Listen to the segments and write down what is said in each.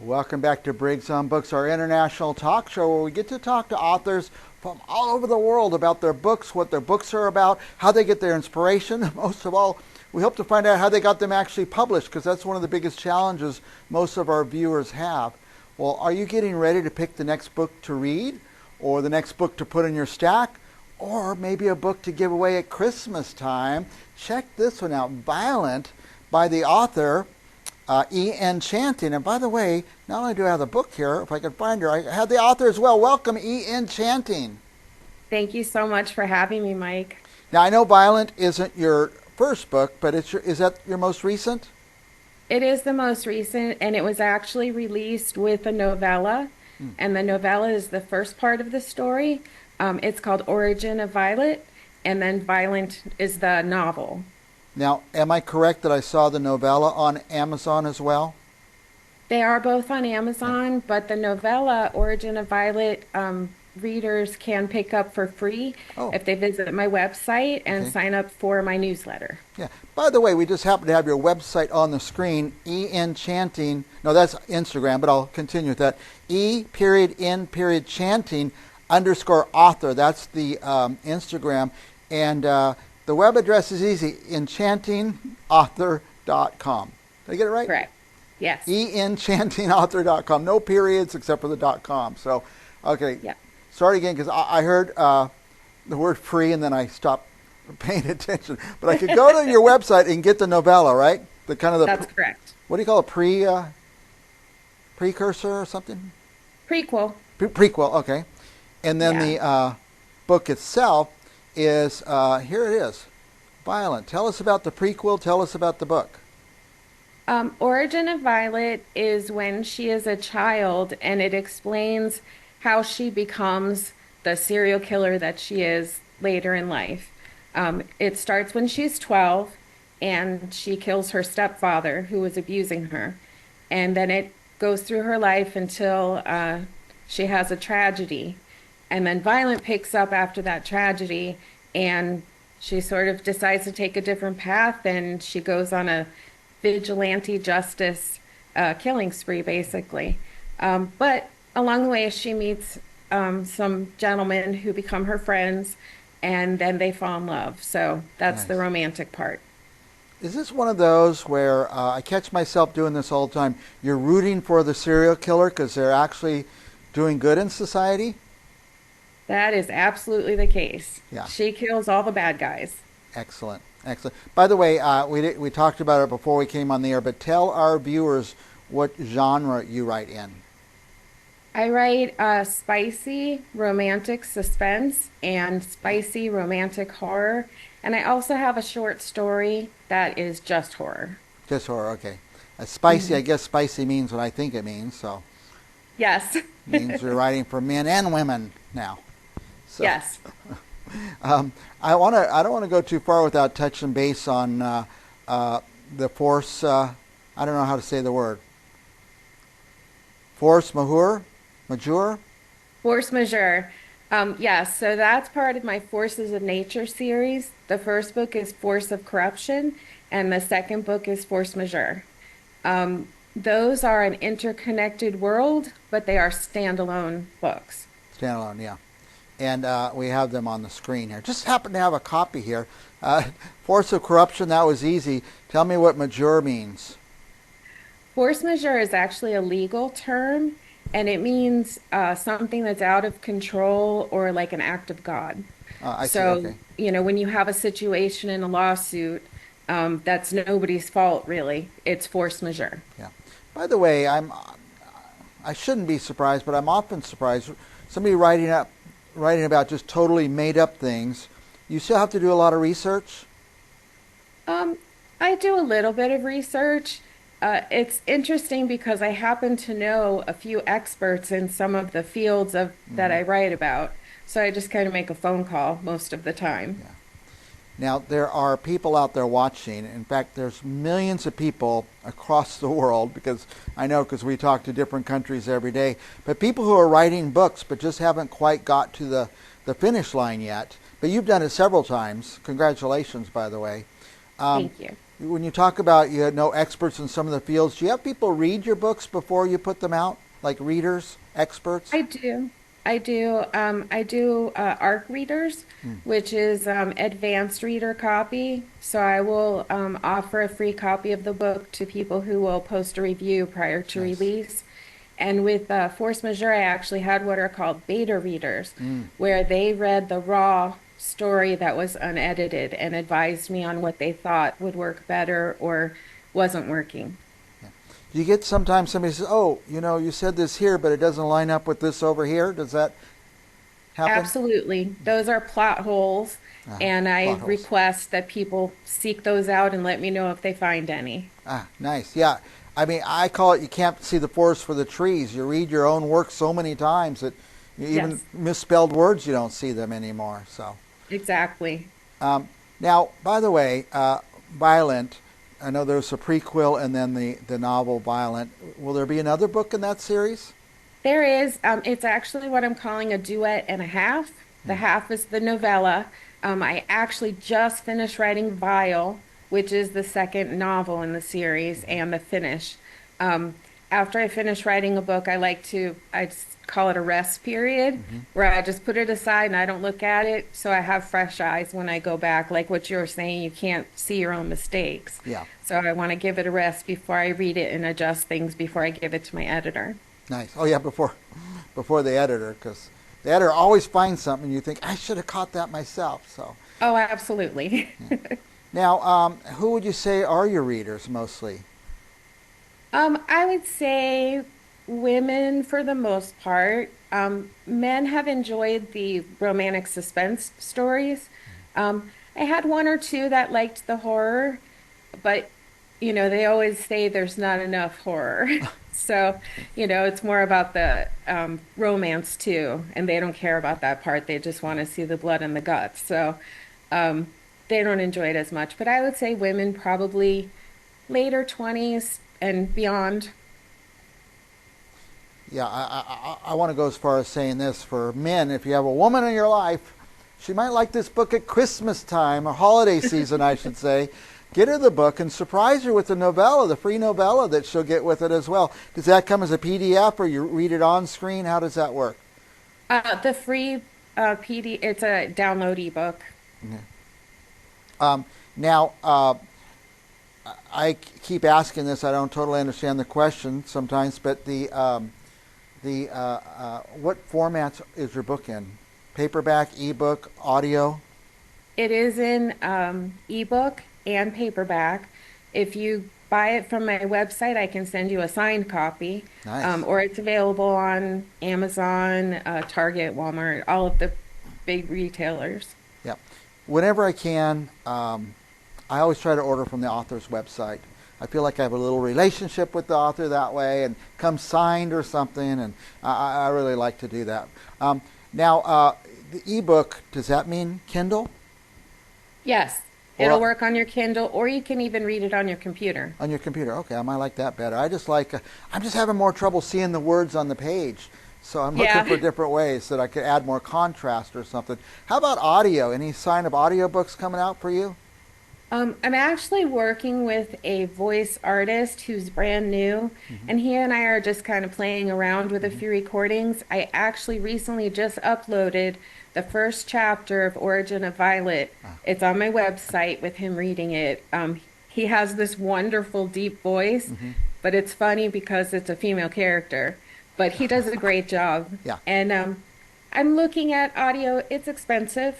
Welcome back to Briggs on Books, our international talk show where we get to talk to authors from all over the world about their books, what their books are about, how they get their inspiration. Most of all, we hope to find out how they got them actually published, because that's one of the biggest challenges most of our viewers have. Well, are you getting ready to pick the next book to read, or the next book to put in your stack, or maybe a book to give away at Christmas time? Check this one out, Violent, by the author E.N. Chanting. And by the way, not only do I have the book here, if I can find her, I have the author as well. Welcome, E.N. Chanting. Thank you so much for having me, Mike. Now, I know Violent isn't your first book, but is that your most recent? It is the most recent, and it was actually released with a novella, and the novella is the first part of the story. It's called Origin of Violet, and then Violent is the novel. Now, am I correct that I saw the novella on Amazon as well? They are both on Amazon, but the novella, Origin of Violet, readers can pick up for free Oh, if they visit my website and okay. sign up for my newsletter. Yeah. By the way, we just happen to have your website on the screen, E.N. Chanting. No, that's Instagram, but I'll continue with that. E.N. Chanting _author. That's the Instagram. And the web address is easy, enchantingauthor.com. Did I get it right? Correct. Yes. enchantingauthor.com. No periods except for the .com. So, okay, Yeah. start again, because I heard the word free and then I stopped paying attention. But I could go to your website and get the novella, right? The kind of That's correct. what do you call it? Precursor or something? Prequel. Prequel, okay. And then Yeah. the book itself is, here it is, Violent. Tell us about the prequel. Tell us about the book. Origin of Violet is when she is a child, and it explains how she becomes the serial killer that she is later in life. It starts when she's 12, and she kills her stepfather, who was abusing her. And then it goes through her life until she has a tragedy. And then Violet picks up after that tragedy, and she sort of decides to take a different path, and she goes on a vigilante justice killing spree, basically. But along the way, she meets some gentlemen who become her friends, and then they fall in love. So that's the Nice. romantic part. Is this one of those where I catch myself doing this all the time? You're rooting for the serial killer because they're actually doing good in society? That is absolutely the case. Yeah, She kills all the bad guys. excellent, excellent. By the way, we talked about it before we came on the air, but tell our viewers what genre you write in. I write spicy romantic suspense and spicy romantic horror. And I also have a short story that is just horror. Just horror, okay. Spicy, I Mhm. guess spicy means what I think it means, so Yes. it means you're writing for men and women now. So, Yes. I don't want to go too far without touching base on the force. I don't know how to say the word. Force majeure. Force majeure. Yes, so that's part of my Forces of Nature series. The first book is Force of Corruption, and the second book is Force Majeure. Those are an interconnected world, but they are standalone books. Standalone, yeah. And we have them on the screen here. Just happen to have a copy here. Force of corruption. That was easy. Tell me what majeure means. Force majeure is actually a legal term, and it means something that's out of control or like an act of God. I see. So, Okay. when you have a situation in a lawsuit, that's nobody's fault, really. It's force majeure. Yeah. By the way, I shouldn't be surprised, but I'm often surprised. Somebody writing about just totally made up things. You still have to do a lot of research. Um, I do a little bit of research. It's interesting because I happen to know a few experts in some of the fields of that Hmm. I write about. So I just kind of make a phone call most of the time. Yeah. Now, there are people out there watching. In fact, there's millions of people across the world, because I know, because we talk to different countries every day, but people who are writing books but just haven't quite got to the finish line yet. But you've done it several times. Congratulations, by the way. Um, Thank you. when you talk about you know experts in some of the fields, do you have people read your books before you put them out, like readers, experts? I do. I do ARC readers, Mm, which is advanced reader copy. So I will offer a free copy of the book to people who will post a review prior to nice. release. And with Force Majeure, I actually had what are called beta readers, Mm. where they read the raw story that was unedited and advised me on what they thought would work better or wasn't working. Yeah. Do you get sometimes somebody says, "Oh, you know, you said this here, but it doesn't line up with this over here"? Does that happen? Absolutely. Those are plot holes, Uh, and I Plot holes. request that people seek those out and let me know if they find any. Nice. Yeah. I mean, I call it you can't see the forest for the trees. You read your own work so many times that you even Yes, misspelled words, you don't see them anymore. So, exactly. um, now, by the way, Violent, I know there's a prequel and then the novel Violent. Will there be another book in that series? There is, it's actually what I'm calling a duet and a half. The Hmm. half is the novella. I actually just finished writing Vile, which is the second novel in the series and the finish. Um, After I finish writing a book, I just call it a rest period Hmm. where I just put it aside and I don't look at it. So I have fresh eyes when I go back. Like what you were saying, you can't see your own mistakes. Yeah. So I want to give it a rest before I read it and adjust things before I give it to my editor. Nice. Oh yeah, before the editor, because the editor always finds something you think I should have caught that myself. So Oh, absolutely. yeah. Now, who would you say are your readers mostly? I would say women for the most part. Men have enjoyed the romantic suspense stories. I had one or two that liked the horror, but they always say there's not enough horror. So, it's more about the romance too, and they don't care about that part. They just want to see the blood and the guts. So, um, they don't enjoy it as much. But I would say women probably later 20s and beyond. Yeah, I want to go as far as saying this for men. If you have a woman in your life, she might like this book at Christmas time or holiday season, I should say. Get her the book and surprise her with the novella, the free novella that she'll get with it as well. Does that come as a PDF or you read it on screen? How does that work? The free PD, it's a download ebook. Yeah. Um, Now, I keep asking this. I don't totally understand the question sometimes, but what formats is your book in? Paperback, ebook, audio? It is in ebook and paperback. If you buy it from my website, I can send you a signed copy, Nice. or it's available on Amazon, Target, Walmart, all of the big retailers. Yeah. Whenever I can, I always try to order from the author's website. I feel like I have a little relationship with the author that way, and come signed or something, and I really like to do that. Now, the ebook, does that mean Kindle Yes, it'll or work on your Kindle, or you can even read it on your computer. on your computer? Okay, I might like that better. I'm just having more trouble seeing the words on the page, so I'm looking for Yeah. different ways that I could add more contrast or something. How about audio? Any sign of audiobooks coming out for you? I'm actually working with a voice artist who's brand new, Hmm. and he and I are just kind of playing around with a few recordings. I actually recently just uploaded the first chapter of Origin of Violet. Ah, It's on my website with him reading it. He has this wonderful deep voice, hmm. but it's funny because it's a female character, but he does a great job. Yeah. And I'm looking at audio. It's expensive,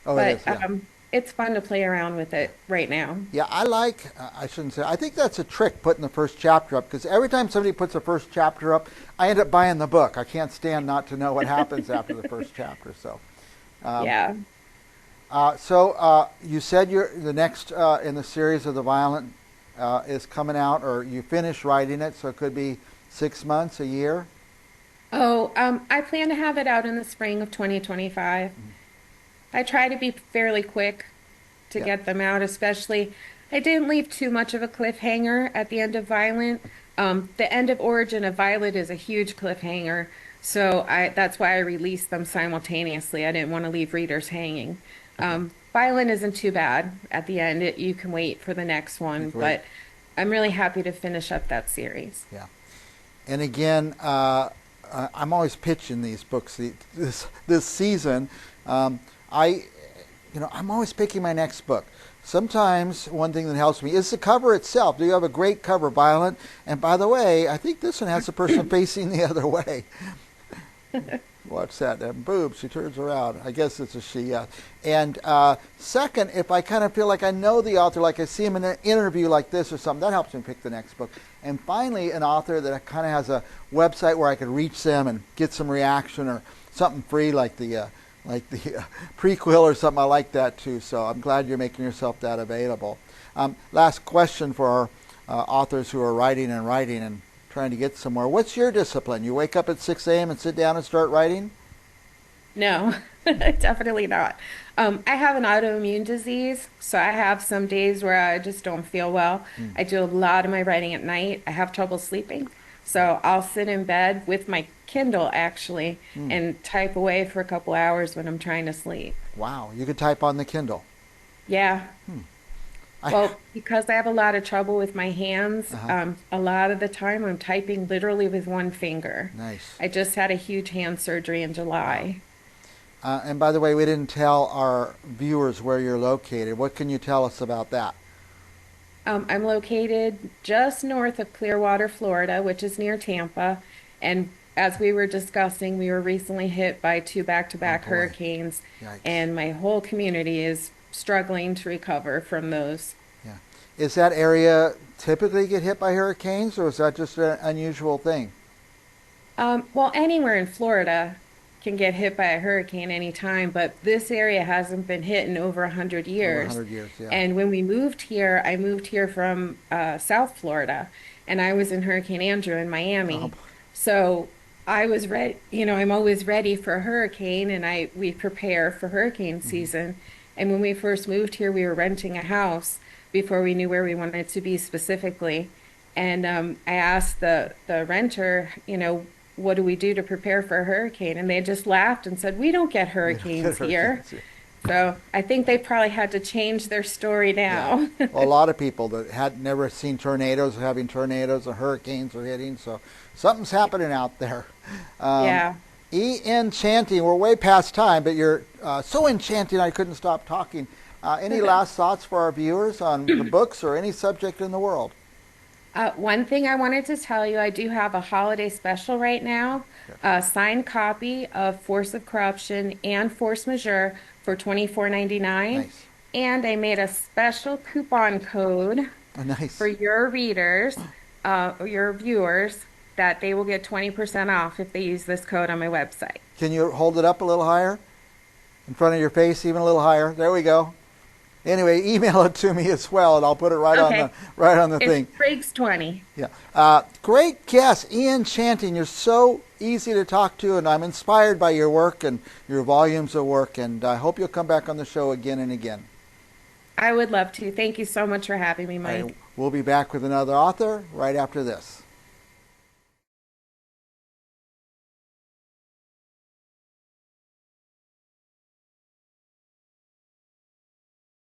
Oh, it but is. Yeah. it's fun to play around with it right now. Yeah, I shouldn't say, I think that's a trick putting the first chapter up because every time somebody puts a first chapter up, I end up buying the book. I can't stand not to know what happens after the first chapter. So, um, Yeah. you said the next in the series of The Violent is coming out, or you finished writing it, so it could be 6 months, a year. Oh, I plan to have it out in the spring of 2025. I try to be fairly quick to Yeah. get them out, especially I didn't leave too much of a cliffhanger at the end of Violent. The end of Origin of Violet is a huge cliffhanger, so that's why I released them simultaneously. I didn't want to leave readers hanging. Okay. Violin isn't too bad at the end. You can wait for the next one, Great. but I'm really happy to finish up that series. Yeah. And again, I'm always pitching these books this season. I, I'm always picking my next book. Sometimes one thing that helps me is the cover itself. Do you have a great cover, Violent? And by the way, I think this one has the person facing the other way. Watch that. And boom, she turns around. I guess it's a she, yeah. And second, if I kind of feel like I know the author, like I see him in an interview like this or something, that helps me pick the next book. And finally, an author that kind of has a website where I could reach them and get some reaction or something free like the prequel or something. I like that too. So I'm glad you're making yourself that available. Last question for our authors who are writing and trying to get somewhere. What's your discipline? You wake up at 6 a.m. and sit down and start writing? No, definitely not. I have an autoimmune disease, so I have some days where I just don't feel well. I do a lot of my writing at night. I have trouble sleeping, so I'll sit in bed with my Kindle actually and type away for a couple hours when I'm trying to sleep. Wow, you could type on the Kindle. Yeah. Well, because I have a lot of trouble with my hands, a lot of the time I'm typing literally with one finger. Nice. I just had a huge hand surgery in July. And by the way, we didn't tell our viewers where you're located. What can you tell us about that? I'm located just north of Clearwater, Florida, which is near Tampa. And as we were discussing, we were recently hit by two back-to-back boy. hurricanes, Yikes. and my whole community is struggling to recover from those. Yeah. Is that area typically get hit by hurricanes, or is that just an unusual thing? Well, anywhere in Florida can get hit by a hurricane anytime, but this area hasn't been hit in over 100 years. Over 100 years, yeah. And when we moved here, I moved here from South Florida, and I was in Hurricane Andrew in Miami. Oh. So I was ready, I'm always ready for a hurricane, and we prepare for hurricane season. And when we first moved here, we were renting a house before we knew where we wanted to be specifically. And I asked the renter, what do we do to prepare for a hurricane? And they just laughed and said, we don't get hurricanes here. So I think they probably had to change their story now. Yeah. Well, a lot of people that had never seen tornadoes are having tornadoes or hurricanes are hitting. So something's happening out there. Yeah. E.N. Chanting, we're way past time, but you're so enchanting I couldn't stop talking. Any last thoughts for our viewers on the books or any subject in the world? One thing I wanted to tell you, I do have a holiday special right now, a signed copy of Force of Corruption and Force Majeure for $24.99. Nice. And I made a special coupon code for your readers, your viewers, that they will get 20% off if they use this code on my website. Can you hold it up a little higher? In front of your face, even a little higher. There we go. Anyway, email it to me as well, and I'll put it right on the thing. It's Briggs 20. Yeah. Great guest, E.N. Chanting. You're so easy to talk to, and I'm inspired by your work and your volumes of work, and I hope you'll come back on the show again and again. I would love to. Thank you so much for having me, Mike. We'll be back with another author right after this.